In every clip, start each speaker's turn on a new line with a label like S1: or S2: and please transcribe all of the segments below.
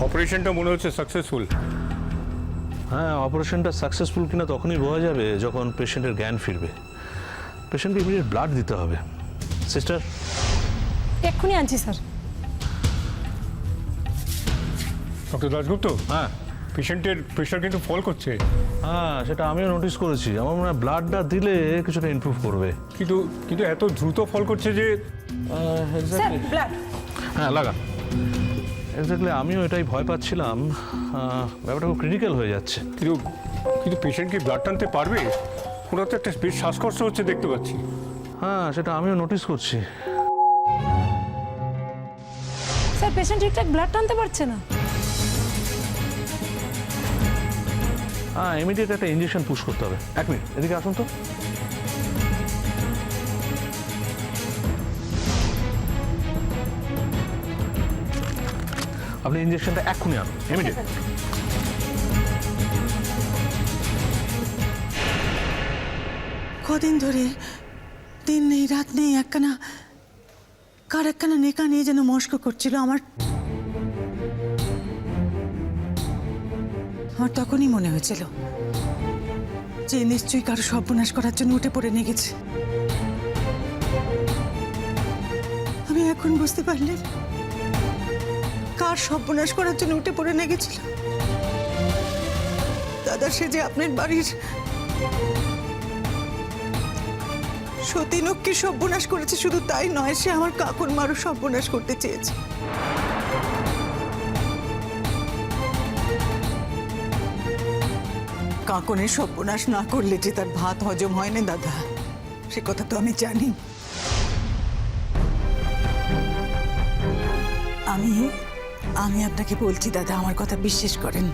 S1: অপারেশনটা মনে হচ্ছে সাকসেসফুল।
S2: হ্যাঁ, অপারেশনটা সাকসেসফুল কিনা তখনই বোঝা যাবে যখন পেশেন্টের জ্ঞান ফিরবে। পেশেন্টকে ইমিডিয়েট ব্লাড দিতে হবে। সিস্টার,
S3: এক্ষুনি আনছি স্যার।
S1: ডক্টর দাশগুপ্ত,
S2: হ্যাঁ
S1: পেশেন্টের প্রেশার কিন্তু ফল করছে।
S2: হ্যাঁ, সেটা আমিও নোটিস করেছি। আমার মনে হয় ব্লাডটা দিলে কিছুটা ইমপ্রুভ করবে।
S1: কিন্তু কিন্তু এত দ্রুত ফল করছে যে
S3: স্যার ব্লাড।
S2: হ্যাঁ, লাগা। এক্স্যাক্টলি আমিও এটাই ভয় পাচ্ছিলাম। ব্যাপারটা খুব ক্রিটিক্যাল হয়ে যাচ্ছে।
S1: কিন্তু কিন্তু পেশেন্ট কি ব্লাড টানতে পারবে? ওনার তো একটা বেশ শ্বাসকষ্ট হচ্ছে দেখতে পাচ্ছি।
S2: হ্যাঁ, সেটা আমিও নোটিস করছি।
S3: স্যার পেশেন্ট ঠিকঠাক ব্লাড টানতে পারছে না।
S2: হ্যাঁ, ইমিডিয়েট একটা ইঞ্জেকশন পুশ করতে হবে। 1 মিনিট, এদিকে আসুন তো। আপনি ইঞ্জেকশনটা এক্ষুনি আনুন, ইমিডিয়েট।
S4: কদিন ধরে দিন নেই রাত নেই একখানা নেকা নিয়ে যেন মস্ক করছিল আমার তখনই মনে হয়েছিল যে নিশ্চয়ই কারো সর্বনাশ করার জন্য উঠে পড়ে নেগেছে। আমি এখন বুঝতে পারলাম কার সর্বনাশ করার জন্য উঠে পড়ে নেগেছিল। দাদা, সে যে আপনার বাড়ির সতীনকে সর্বনাশ করেছে, শুধু তাই নয়, সে আমার কাকুর মারও সর্বনাশ করতে চেয়েছে। কাকনের সর্বনাশ না করলে যে তার ভাত হজম হয় না দাদা, সে কথা তো আমি জানি। আমি আপনাকে বলছি দাদা, আমার কথা বিশ্বাস করেন।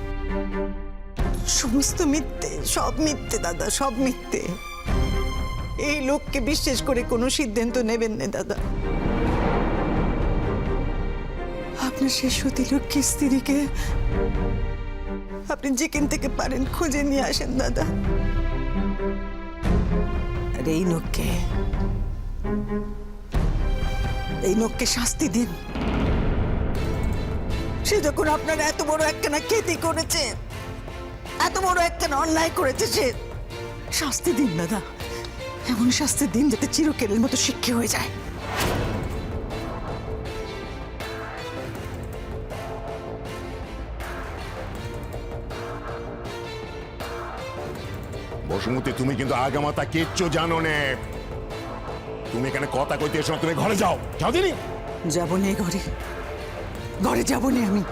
S4: সমস্ত মিথ্যে, সব মিথ্যে দাদা, সব মিথ্যে। এই লোককে বিশ্বাস করে কোনো সিদ্ধান্ত নেবেন না দাদা। আপনার সেই সতীলক্ষ্মীর স্ত্রীকে আপনি যেখান থেকে পারেন খুঁজে নিয়ে আসেন দাদা। আর এই লোককে শাস্তি দিন। সে যখন আপনার এত বড় একখানা ক্ষতি করেছে, এত বড় একখানা অন্যায় করেছে, সে শাস্তি দিন দাদা। এমন শাস্তি দিন যাতে চিরকালের মতো শিক্ষা হয়ে যায়।
S5: বসুমতী, তুমি কিন্তু আগামাতা কিচ্ছু জানো নে। তুমি এখানে কথা কইতে এসো, তুমি ঘরে যাও। যাও দিনি।
S4: যাবো নে ঘরে, ঘরে যাবো নে আমি।